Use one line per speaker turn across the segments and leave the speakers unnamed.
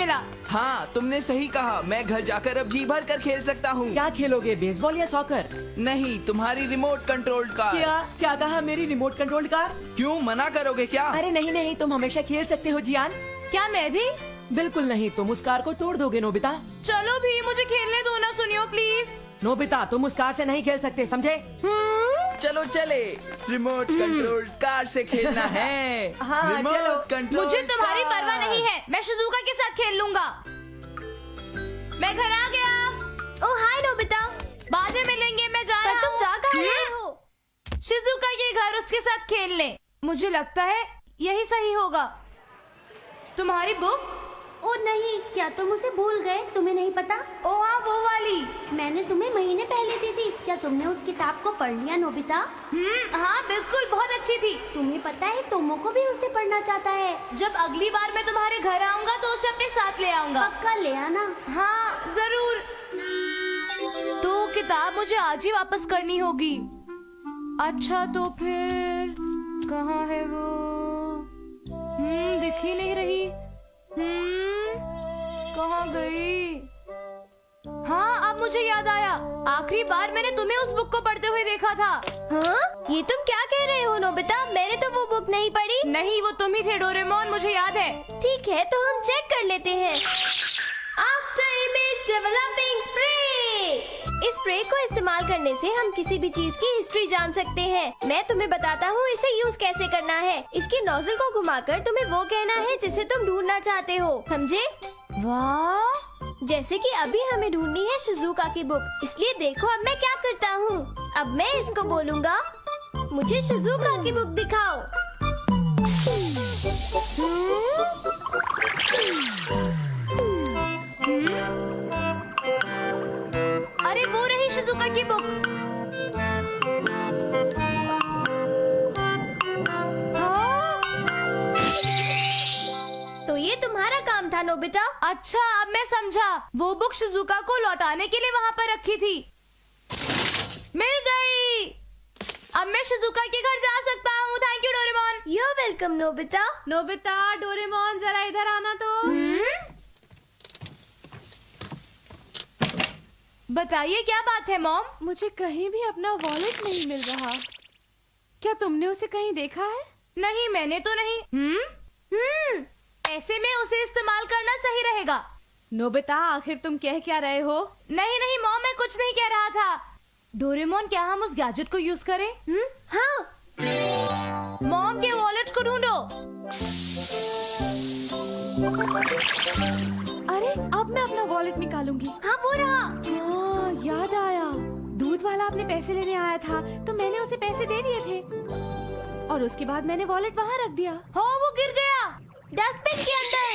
मिला।
हाँ, तुमने सही कहा। मैं घर जाकर अब जी भर कर खेल सकता हूँ।
क्या खेलोगे, बेसबॉल या सॉकर?
नहीं, तुम्हारी रिमोट कंट्रोल्ड कार।
क्या कहा? मेरी रिमोट कंट्रोल्ड कार?
क्यों मना करोगे क्या?
अरे नहीं नहीं, तुम हमेशा खेल सकते हो जियान।
क्या मैं भी?
बिल्कुल नहीं, तुम उस कार को तोड़ दोगे नोबिता।
चलो भी, मुझे खेलने दो ना, सुनियो प्लीज।
नोबिता, तुम उस कार से नहीं खेल सकते, समझे?
चलो चले, रिमोट कंट्रोल कार से खेलना है।
हाँ,
रिमोट
चलो।
कंट्रोल
मुझे तुम्हारी
कार।
परवाह नहीं है, मैं शिजुका के साथ खेल लूंगा। मैं घर आ गया।
ओह हाय नोबिता।
बाद में मिलेंगे, मैं जा रहा हूँ।
तुम जा कहाँ रहे हो?
शिजुका के घर उसके साथ खेलने। मुझे लगता है यही सही होगा। तुम्हारी बुक?
ओ नहीं, क्या तुम उसे भूल गए? तुम्हें नहीं पता?
ओ हाँ, वो वाली।
मैंने तुम्हें महीने पहले दी थी। क्या तुमने उस किताब को पढ़ लिया नोबिता?
हाँ बिल्कुल, बहुत अच्छी थी।
तुम्हें पता है टोमोको भी उसे पढ़ना चाहता है।
जब अगली बार मैं तुम्हारे घर आऊंगा तो उसे अपने साथ ले आऊंगा।
पक्का ले आना।
हाँ जरूर। तो किताब मुझे आज ही वापस करनी होगी। अच्छा तो फिर कहाँ है वो? दिख ही नहीं रही। कहाँ गई? हाँ, अब मुझे याद आया। आखिरी बार मैंने तुम्हें उस बुक को पढ़ते हुए देखा था।
हाँ? ये तुम क्या कह रहे हो नोबिता? मैंने तो वो बुक नहीं पढ़ी।
नहीं, वो तुम ही थे डोरेमोन, मुझे याद है।
ठीक है, तो हम चेक कर लेते हैं। After image developing spray. इस स्प्रे को इस्तेमाल करने से हम किसी भी चीज की हिस्ट्री जान सकते हैं। मैं तुम्हें बताता हूँ इसे यूज कैसे करना है। इसके नोजल को घुमाकर तुम्हें वो कहना है जिसे तुम ढूंढना चाहते हो, समझे?
वाह!
जैसे कि अभी हमें ढूंढनी है शिजुका की बुक, इसलिए देखो अब मैं क्या करता हूँ। अब मैं इसको बोलूँगा, मुझे शिजुका की बुक दिखाओ।
अरे वो रही शिजुका की बुक।
तो ये तुम्हारा काम था नोबिता।
अच्छा, अब मैं समझा। वो बुक शिजुका को लौटाने के लिए वहाँ पर रखी थी। मिल गई। अब मैं शिजुका के घर जा सकता हूँ। Thank you Doraemon.
You're welcome Nobita.
Nobita, Doraemon जरा इधर आना तो। बताइए क्या बात है मॉम?
मुझे कहीं भी अपना वॉलेट नहीं मिल रहा। क्या तुमने उसे कहीं देखा है?
नहीं, मैंने तो नहीं। ऐसे में उसे इस्तेमाल करना सही रहेगा।
नोबिता, आखिर तुम कह क्या रहे हो?
नहीं नहीं मॉम, मैं कुछ नहीं कह रहा था। डोरेमोन, क्या हम उस गैजेट को यूज करें?
हाँ।
मॉम के वॉलेट को ढूंढो।
अरे, अब मैं अपना वॉलेट निकालूंगी।
हाँ वो रहा।
हाँ, याद आया। दूध वाला अपने पैसे लेने आया था, तो मैंने उसे पैसे दे दिए थे और उसके बाद मैंने वॉलेट वहाँ रख दिया।
हाँ, वो गिर गया
डस्टबिन के अंदर।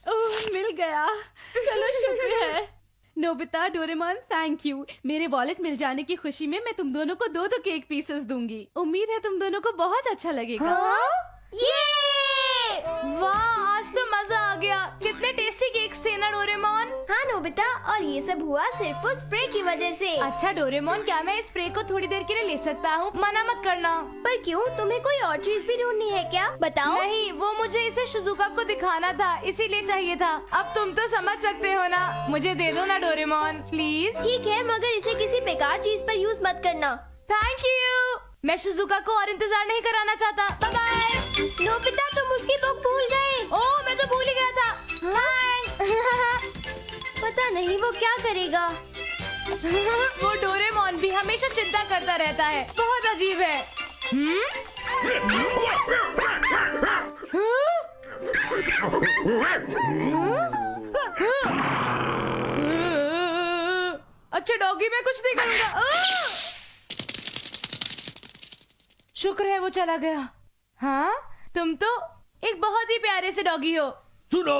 ओह, मिल गया। चलो, शुक्र है। Nobita, Doraemon, thank you. मेरे वॉलेट मिल जाने की खुशी में मैं तुम दोनों को 2 केक पीसेस दूंगी। उम्मीद है तुम दोनों को बहुत अच्छा लगेगा।
हाँ? ये!
वाह, आज तो मजा आ गया। कितने टेस्टी केक्स थे ना डोरेमोन।
हाँ नोबिता, और ये सब हुआ सिर्फ उस स्प्रे की वजह से।
अच्छा डोरेमोन, क्या मैं इस स्प्रे को थोड़ी देर के लिए ले सकता हूँ? मना मत करना।
पर क्यों? तुम्हें कोई और चीज भी ढूंढनी है क्या? बताओ।
नहीं, वो मुझे इसे शिजुका को दिखाना था, इसीलिए चाहिए था। अब तुम तो समझ सकते हो ना। मुझे दे दो ना डोरेमोन, प्लीज।
ठीक है, मगर इसे किसी बेकार चीज पर यूज मत करना।
Thank you. मैं शिजुका को और इंतजार नहीं कराना चाहता। Bye bye.
नोबिता, तुम उसकी बुक भूल गए।
ओह, मैं तो भूल ही गया था। थैंक्स।
पता नहीं वो क्या करेगा।
वो डोरेमोन भी हमेशा चिंता करता रहता है। बहुत अजीब है। अच्छा डॉगी, मैं कुछ नहीं करूँगा। शुक्र है वो चला गया। हाँ, तुम तो एक बहुत ही प्यारे से डॉगी हो।
सुनो,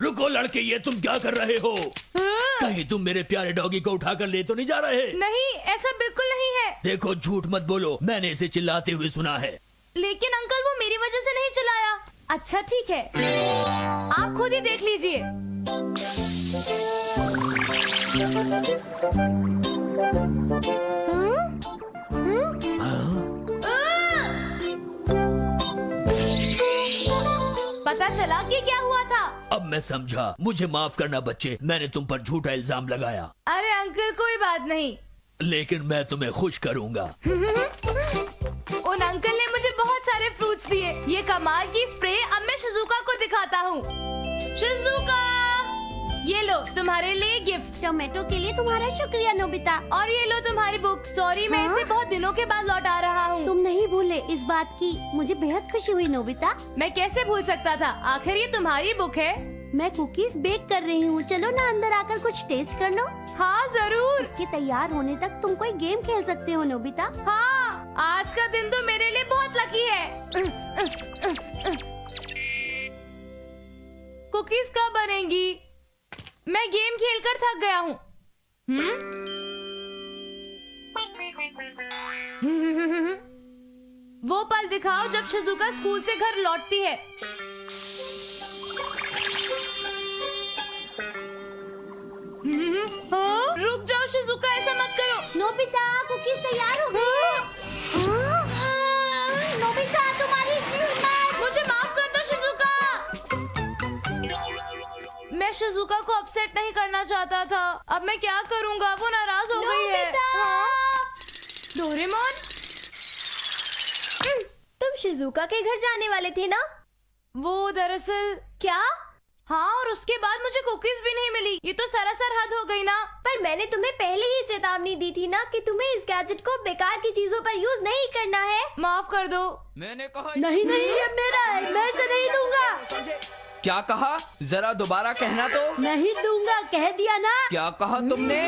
रुको लड़के, ये तुम क्या कर रहे हो? कहीं तुम मेरे प्यारे डॉगी को उठाकर ले तो नहीं जा रहे?
नहीं, ऐसा बिल्कुल नहीं है।
देखो, झूठ मत बोलो, मैंने इसे चिल्लाते हुए सुना है।
लेकिन अंकल, वो मेरी वजह से नहीं चिल्लाया। अच्छा ठीक है, आप खुद ही देख लीजिए। पता चला कि
अब मैं समझा। मुझे माफ करना बच्चे, मैंने तुम पर झूठा इल्जाम लगाया।
अरे अंकल कोई बात नहीं।
लेकिन मैं तुम्हें खुश करूंगा।
उन अंकल ने मुझे बहुत सारे फ्रूट्स दिए। ये कमाल की स्प्रे अब मैं शिजुका को दिखाता हूँ। शिजुका, ये लो तुम्हारे लिए गिफ्ट।
टोमेटो के लिए तुम्हारा शुक्रिया नोबिता।
और ये लो तुम्हारी बुक। सॉरी मैं इसे बहुत दिनों के बाद लौटा रहा हूँ।
तुम नहीं भूले इस बात की, मुझे बेहद खुशी हुई नोबिता।
मैं कैसे भूल सकता था, आखिर ये तुम्हारी बुक है।
मैं कुकीज बेक कर रही हूँ, चलो ना अंदर आकर कुछ टेस्ट कर लो।
हाँ जरूर।
इसके तैयार होने तक तुम कोई गेम खेल सकते हो नोबिता।
हाँ, आज का दिन तो मेरे लिए बहुत लकी है। कुकीज कब बनेंगी? मैं गेम खेलकर थक गया हूँ। वो पल दिखाओ जब शिजुका स्कूल से घर लौटती है। हाँ? रुक जाओ शिजुका, ऐसा मत करो।
नोबिता कुकीज तैयार हो गई है। नोबिता तुम्हारी इतनी हिम्मत।
मुझे माफ कर दो शिजुका। मैं शिजुका को अपसेट नहीं करना चाहता था। अब मैं क्या करूंगा, वो नाराज हो गई है। हाँ? डोरेमोन,
तुम शिजुका के घर जाने वाले थे ना?
वो दरअसल
क्या?
हाँ, और उसके बाद मुझे कुकीज भी नहीं मिली। ये तो सरासर हद हो गई ना।
पर मैंने तुम्हें पहले ही चेतावनी दी थी ना कि तुम्हें इस गैजेट को बेकार की चीजों पर यूज नहीं करना है।
माफ कर दो।
मैंने कहा
नहीं नहीं, ये मेरा है, मैं इसे नहीं दूंगा।
क्या कहा? जरा दोबारा कहना तो।
नहीं दूंगा, कह दिया ना।
क्या कहा तुमने?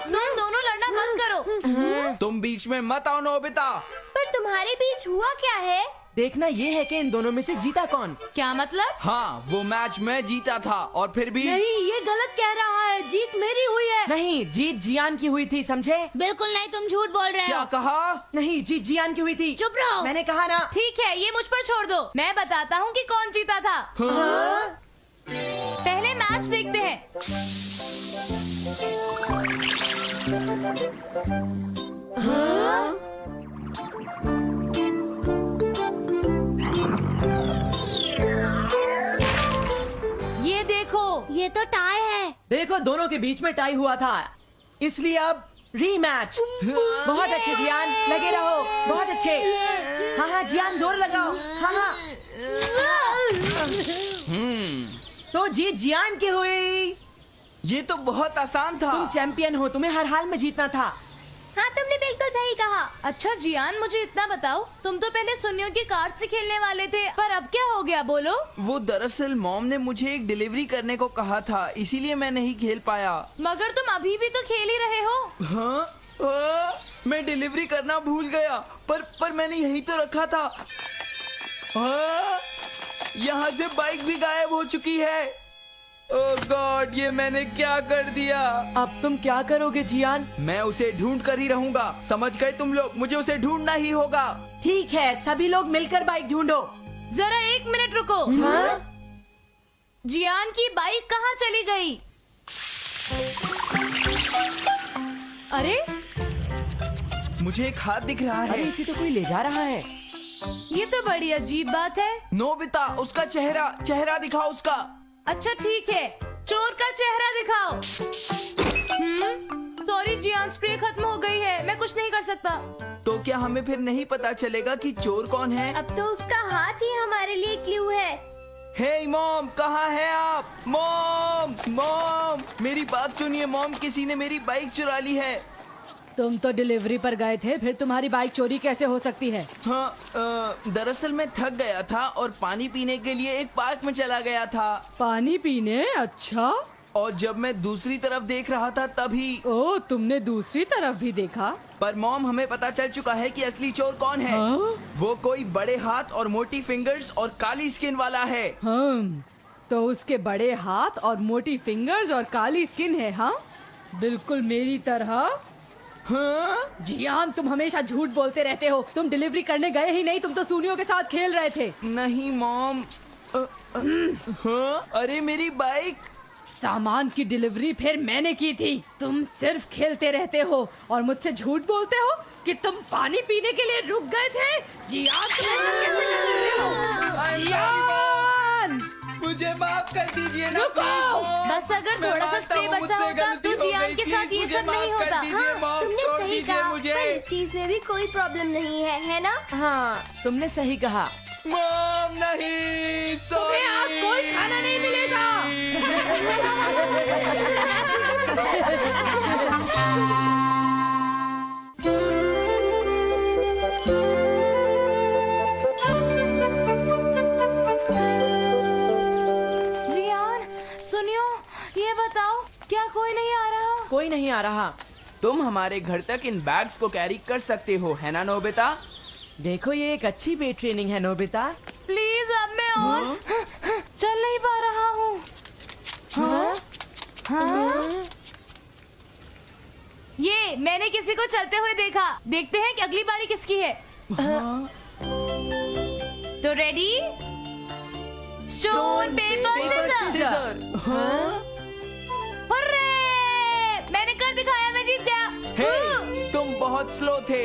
तुम दोनों लड़ना बंद करो।
तुम बीच में मत आओ नोबिता।
पर तुम्हारे बीच हुआ क्या है?
देखना ये है कि इन दोनों में से जीता कौन।
क्या मतलब?
हाँ, वो मैच मैं जीता था और फिर भी
नहीं, ये गलत कह रहा है, जीत मेरी हुई है।
नहीं, जीत जियान की हुई थी, समझे?
बिल्कुल नहीं, तुम झूठ बोल रहे
क्या
हो।
कहा?
नहीं, जीत जियान की हुई थी।
चुप रहो।
मैंने कहा ना।
ठीक है, ये मुझ पर छोड़ दो। मैं बताता हूँ कि कौन जीता था।
हाँ?
पहले मैच देखते हैं।
हाँ?
ये देखो।
ये तो टाई है।
देखो, दोनों के बीच में टाई हुआ था, इसलिए अब रीमैच। बहुत अच्छे जियान, लगे रहो। बहुत अच्छे। हाँ हाँ जियान, जोर लगाओ। हाँ हाँ। तो जीत जियान की हुई।
ये तो बहुत आसान था।
तुम चैंपियन हो, तुम्हें हर हाल में जीतना था।
हाँ, तुमने बिल्कुल सही कहा।
अच्छा जियान, मुझे इतना बताओ, तुम तो पहले सुनियो की कार से खेलने वाले थे, पर अब क्या हो गया, बोलो।
वो दरअसल मॉम ने मुझे एक डिलीवरी करने को कहा था, इसीलिए मैं नहीं खेल पाया।
मगर तुम अभी भी तो खेल ही रहे हो।
हाँ? मैं डिलीवरी करना भूल गया, पर मैंने यही तो रखा था। यहाँ से बाइक भी गायब हो चुकी है। ओह गॉड, ये मैंने क्या कर दिया।
अब तुम क्या करोगे जियान?
मैं उसे ढूंढ कर ही रहूंगा, समझ गए तुम लोग? मुझे उसे ढूंढना ही होगा।
ठीक है, सभी लोग मिलकर बाइक ढूंढो।
जरा एक मिनट रुको।
हाँ?
जियान की बाइक कहाँ चली गई? अरे
मुझे एक हाथ दिख रहा
अरे
है।
इसे तो कोई ले जा रहा है।
ये तो बड़ी अजीब बात है।
नोबिता, उसका चेहरा दिखाओ उसका।
अच्छा ठीक है, चोर का चेहरा दिखाओ। सॉरी जियान, स्प्रे खत्म हो गई है, मैं कुछ नहीं कर सकता।
तो क्या हमें फिर नहीं पता चलेगा कि चोर कौन है?
अब तो उसका हाथ ही हमारे लिए क्लू है।
हे मॉम, कहाँ है आप? मॉम, मेरी बात सुनिए मॉम, किसी ने मेरी बाइक चुरा ली है।
तुम तो डिलीवरी पर गए थे, फिर तुम्हारी बाइक चोरी कैसे हो सकती है?
हाँ, दरअसल मैं थक गया था और पानी पीने के लिए एक पार्क में चला गया था।
पानी पीने? अच्छा।
और जब मैं दूसरी तरफ देख रहा था तभी।
ओ, तुमने दूसरी तरफ भी देखा?
पर मॉम, हमें पता चल चुका है कि असली चोर कौन है।
हाँ?
वो कोई बड़े हाथ और मोटी फिंगर्स और काली स्किन वाला है।
तो उसके बड़े हाथ और मोटी फिंगर्स और काली स्किन है। हाँ, बिल्कुल मेरी तरह।
हाँ?
जियान, तुम हमेशा झूठ बोलते रहते हो। तुम डिलीवरी करने गए ही नहीं, तुम तो सूनियों के साथ खेल रहे थे।
नहीं मॉम। हाँ? अरे मेरी बाइक।
सामान की डिलीवरी फिर मैंने की थी। तुम सिर्फ खेलते रहते हो और मुझसे झूठ बोलते हो कि तुम पानी पीने के लिए रुक गए थे। जियान, तुम ऐसा कैसे कर सकते हो? जियान!
मुझे माफ कर दीजिए ना
रुको!
please, mom.
बस अगर
मैं
थोड़ा सा
मानता
स्प्रे
हूँ,
बचा
मुझसे
होता
गलती
तो
हो
जियान
गई,
के
please,
साथ ये
मुझे
सब नहीं
माफ कर
होता।
दीजिए, मॉम,
तुमने
छोड़
सही
दीजिए
कहा,
मुझे।
पर इस चीज में भी कोई प्रॉब्लम नहीं है ना?
हाँ तुमने सही कहा।
मॉम नहीं, सॉरी।
तुम्हें आज कोई खाना नहीं मिलेगा।
जियान सुनियो, ये बताओ क्या कोई नहीं आ रहा?
कोई नहीं आ रहा।
तुम हमारे घर तक इन बैग्स को कैरी कर सकते हो, है ना नोबिता?
देखो ये एक अच्छी वेट ट्रेनिंग है नोबिता।
प्लीज अब मैं और चल नहीं पा रहा हूँ। हाँ? हाँ? ये मैंने किसी को चलते हुए देखा। देखते हैं कि अगली बारी किसकी है। तो ready? Stone paper scissor.
Scissor. हाँ?
हुर्रे! मैंने कर दिखाया, मैं जीत गया।
हे, तुम बहुत स्लो थे।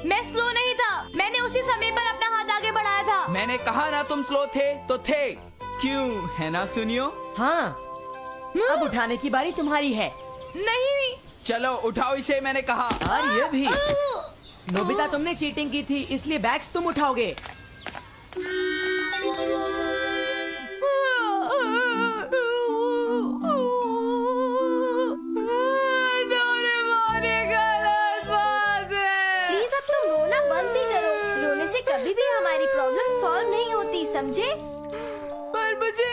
मैं स्लो नहीं था, मैंने उसी समय पर अपना हाथ आगे बढ़ाया था।
मैंने कहा ना तुम स्लो थे तो थे। क्यों, है ना सुनियो?
हाँ अब उठाने की बारी तुम्हारी है।
नहीं।
चलो उठाओ इसे, मैंने कहा।
और ये भी। नोबिता तुमने चीटिंग की थी इसलिए बैग्स तुम उठाओगे।
प्लीज अब तुम रोना बंद भी करो। रोने से कभी भी हमारी प्रॉब्लम सॉल्व नहीं होती, समझे?
पर मुझे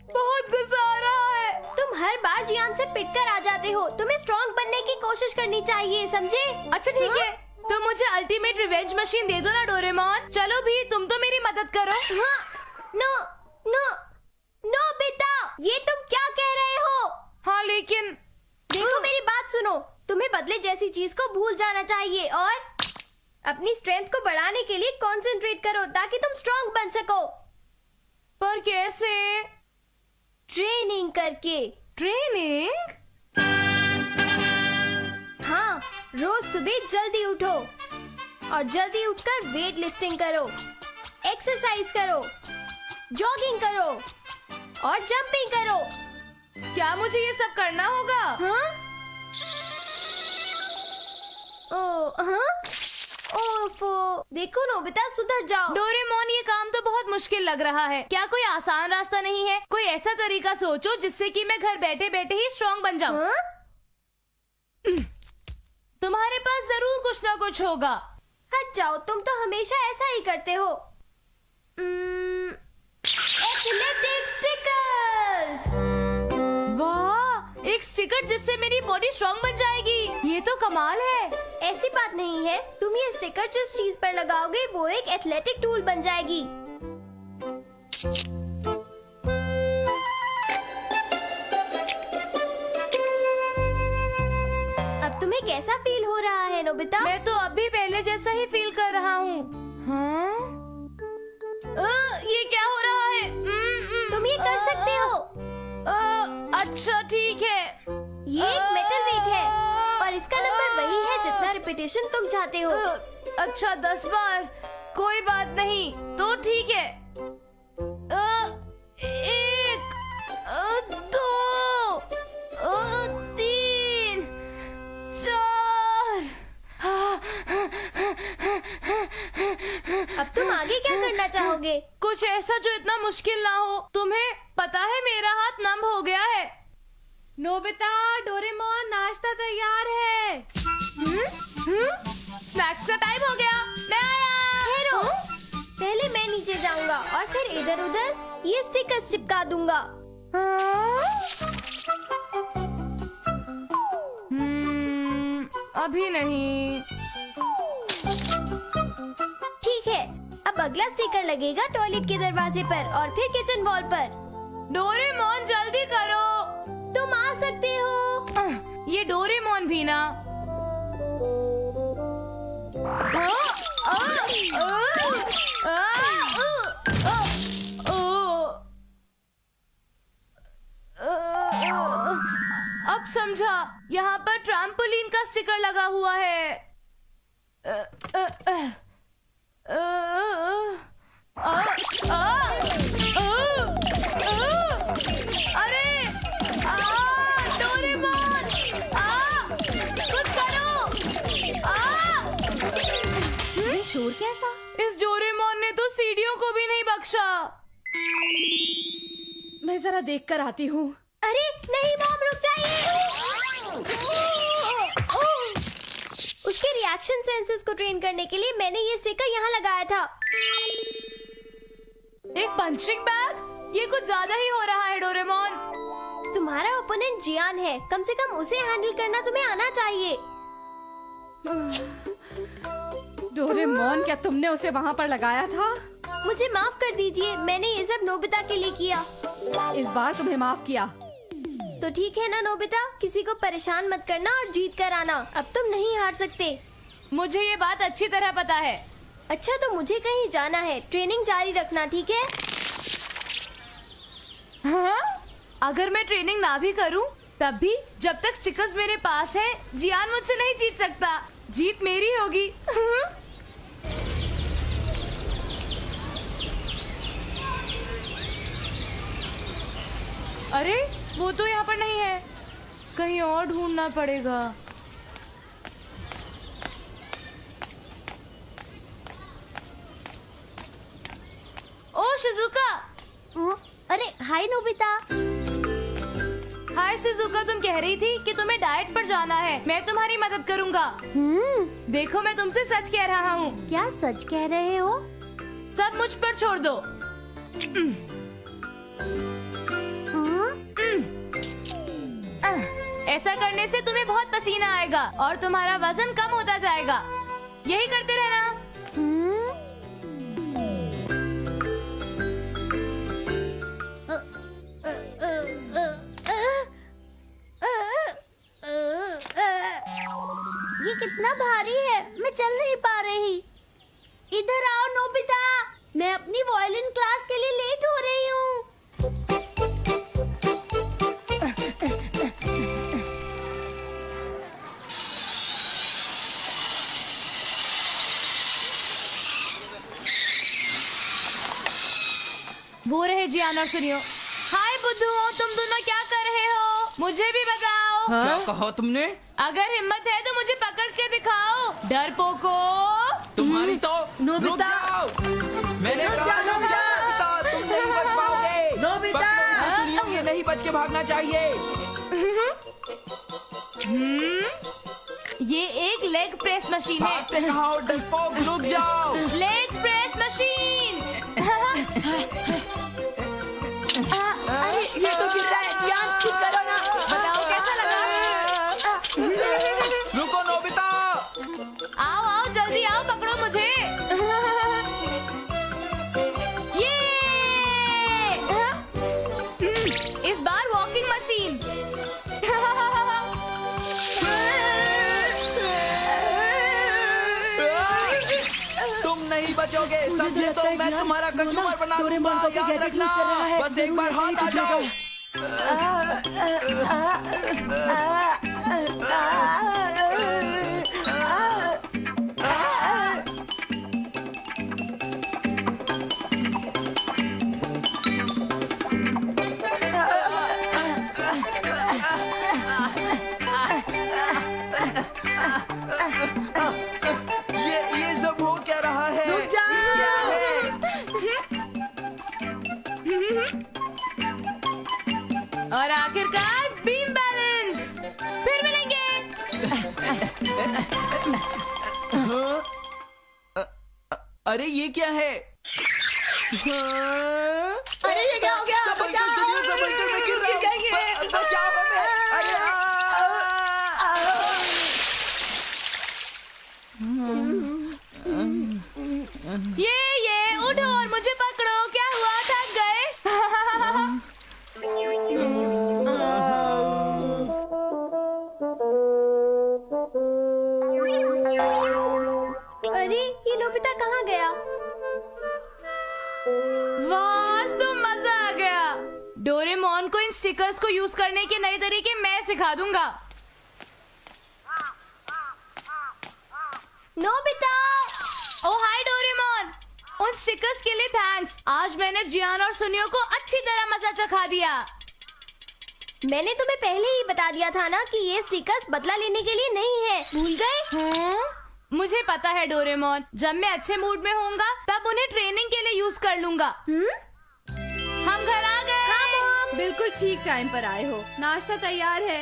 बहुत गुस्सा आ रहा है।
तुम हर बार जियान से पिटकर आ जाते हो। तुम्हें स्ट्रॉन्ग बनने की कोशिश करनी चाहिए, समझे?
अच्छा ठीक है, तो मुझे अल्टीमेट रिवेंज मशीन दे दो ना डोरेमोन। चलो भी, तुम तो मेरी मदद करो।
हाँ, नो नो नो बेटा, ये तुम क्या कह रहे हो?
हाँ लेकिन
देखो मेरी बात सुनो, तुम्हें बदले जैसी चीज को भूल जाना चाहिए और अपनी स्ट्रेंथ को बढ़ाने के लिए कंसंट्रेट करो ताकि तुम स्ट्रॉन्ग बन सको।
पर कैसे?
ट्रेनिंग करके।
ट्रेनिंग?
हाँ, रोज सुबह जल्दी उठो और जल्दी उठकर वेट लिफ्टिंग करो, एक्सरसाइज करो, जॉगिंग करो और जंपिंग करो।
क्या मुझे ये सब करना होगा?
हाँ? हाँ? ओफो, देखो नोबिता सुधर जाओ।
डोरेमोन, ये काम तो बहुत मुश्किल लग रहा है। क्या कोई आसान रास्ता नहीं है? कोई ऐसा तरीका सोचो जिससे कि मैं घर बैठे बैठे ही स्ट्रॉन्ग बन जाऊं।
हाँ?
तुम्हारे पास जरूर कुछ ना कुछ होगा।
हट जाओ, तुम तो हमेशा ऐसा ही करते हो। Athletic stickers.
वाह, एक स्टिकर जिससे मेरी बॉडी स्ट्रॉन्ग बन जाएगी। ये तो कमाल है।
ऐसी बात नहीं है, तुम ये स्टिकर जिस चीज पर लगाओगे वो एक एथलेटिक टूल बन जाएगी। अब तुम्हें कैसा फील हो रहा है नोबिता?
मैं तो अभी पहले जैसा ही फील कर रहा हूँ। हाँ? ये क्या हो रहा है?
तुम ये कर सकते हो।
अच्छा ठीक है।
ये एक मेटल वेट है और इसका नंबर वही है जितना रिपीटेशन तुम चाहते हो।
अच्छा 10 बार, कोई बात नहीं, तो ठीक है। 1 2 3 4।
अब तुम आगे क्या करना चाहोगे?
कुछ ऐसा जो इतना मुश्किल ना हो। तुम्हें पता है मेरा हाथ नम हो गया है।
नोबिता, डोरेमोन, नाश्ता तैयार है।
स्नैक्स का टाइम हो गया, मैं आया।
ठहरो, पहले मैं नीचे जाऊंगा और फिर इधर उधर ये स्टिकर्स चिपका दूंगा।
अभी नहीं।
ठीक है, अब अगला स्टिकर लगेगा टॉयलेट के दरवाजे पर और फिर किचन वॉल पर।
डोरेमोन जल्दी करो।
तुम आ सकते हो।
ये डोरेमोन भी ना। अब समझा, यहाँ पर ट्रैम्पोलिन का स्टिकर लगा हुआ है।
और कैसा?
इस डोरेमोन ने तो सीढ़ियों को भी नहीं बख्शा।
मैं जरा देख कर आती हूँ।
अरे नहीं मॉम, रुक जाइए। उसके रिएक्शन सेंसेस को ट्रेन करने के लिए मैंने ये स्टिकर यहाँ लगाया था।
एक पंचिंग बैग? ये कुछ ज्यादा ही हो रहा है डोरेमोन।
तुम्हारा ओपोनेंट जियान है, कम से कम उसे हैंडल करना तुम्हें आना चाहिए।
डोरेमोन, क्या तुमने उसे वहाँ पर लगाया था?
मुझे माफ कर दीजिए, मैंने ये सब नोबिता के लिए किया।
इस बार तुम्हें माफ किया।
तो ठीक है ना नोबिता, किसी को परेशान मत करना और जीत कर आना। अब तुम नहीं हार सकते।
मुझे ये बात अच्छी तरह पता है।
अच्छा, तो मुझे कहीं जाना है, ट्रेनिंग जारी रखना, ठीक है?
हाँ? अगर मैं ट्रेनिंग ना भी करूं, तब भी जब तक स्टिकर्स मेरे पास है, जियान मुझसे नहीं जीत सकता। जीत मेरी होगी। अरे वो तो यहाँ पर नहीं है, कहीं और ढूंढना पड़ेगा। ओ शिजुका।
अरे हाय नोबिता।
हाय शिजुका, तुम कह रही थी कि तुम्हें डाइट पर जाना है। मैं तुम्हारी मदद करूंगा। देखो, मैं तुमसे सच कह रहा हूँ।
क्या सच कह रहे हो?
सब मुझ पर छोड़ दो। ऐसा करने से तुम्हें बहुत पसीना आएगा और तुम्हारा वजन कम होता जाएगा। यही करते रहना।
ये कितना भारी है, मैं चल नहीं पा रही। इधर आओ नोबिता, मैं अपनी वायलिन क्लास के लिए लेट हो रही हूँ।
वो रहे जियान और सुनियो। हाय बुद्धुओं, तुम दोनों क्या कर रहे हो? मुझे भी बताओ।
क्या कहा तुमने?
अगर हिम्मत है तो मुझे पकड़ के दिखाओ, डरपोको।
तुम्हारी तो
नोबिता!
रुक जाओ। मैंने कहा नोबिता, तुम नहीं बच पाओगे।
नोबिता!
पकड़ो इसे, सुनियो, ये नहीं बच के भागना चाहिए।
ये एक लेग प्रेस मशीन है।
भागते कहाँ हो डरपोक, रुक जाओ।
Leg press machine.
अरे ये तो गिर रहा है। जियान, कुछ करो ना।
बताओ कैसा लगा?
रुको नोबिता।
आओ आओ, जल्दी आओ, पकड़ो मुझे। ये इस बार वॉकिंग मशीन।
तुम नहीं बचोगे, समझे तो मैं तुम्हारा कंज्यूमर बना दूंगा। याद रखना, बस एक बार हाथ आ जाओ। ये सब हो क्या रहा है?
रुक जा।
क्या है?
और आखिरकार बीम बैलेंस। फिर मिलेंगे।
अरे ये क्या है?
अरे ये क्या हो गया?
संभलकर सुनियो, संभलकर, मैं गिर रहा हूँ। बचाओ हमें। अरे
ये उठो और मुझे पकड़ो। क्या हुआ, थक गए?
अरे ये नोबिता कहाँ गया?
वाह, आज तो मजा आ गया। डोरेमोन को इन स्टिकर्स को यूज करने के नए तरीके मैं सिखा दूंगा।
नोबिता!
ओ हाय डोरेमोन, उन स्टिकर्स के लिए थैंक्स। आज मैंने जियान और सुनियो को अच्छी तरह मजा चखा दिया।
मैंने तुम्हें पहले ही बता दिया था ना कि ये स्टिकर्स बदला लेने के लिए नहीं है, भूल गए?
मुझे मुझे पता है डोरेमोन, जब मैं अच्छे मूड में होऊंगा तब उन्हें ट्रेनिंग के लिए यूज कर लूंगा। हम घर आ गए।
हाँ मॉम।
बिल्कुल ठीक टाइम पर आए हो। नाश्ता तैयार है।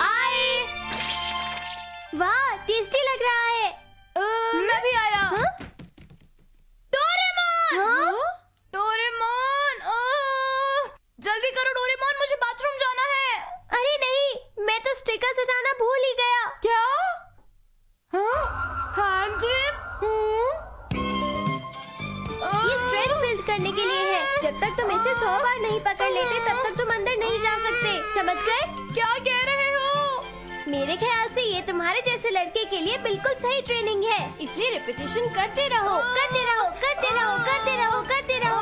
आए।
वाह, टेस्टी लग रहा है।
मैं भी आया।
हाँ?
डोरेमोन।
हाँ?
डोरेमोन, जल्दी करो डोरेमोन, मुझे बाथरूम जाना है।
अरे नहीं, मैं तो स्टिकर्स हटाना भूल ही गया।
क्या? Hand grip?
ये स्ट्रेच बिल्ड करने के लिए है। जब तक तुम इसे 100 बार नहीं पकड़ लेते तब तक तुम अंदर नहीं जा सकते, समझ गए?
क्या कह रहे हो?
मेरे ख्याल से ये तुम्हारे जैसे लड़के के लिए बिल्कुल सही ट्रेनिंग है, इसलिए रिपीटेशन करते रहो, करते रहो, करते रहो, करते रहो, करते रहो।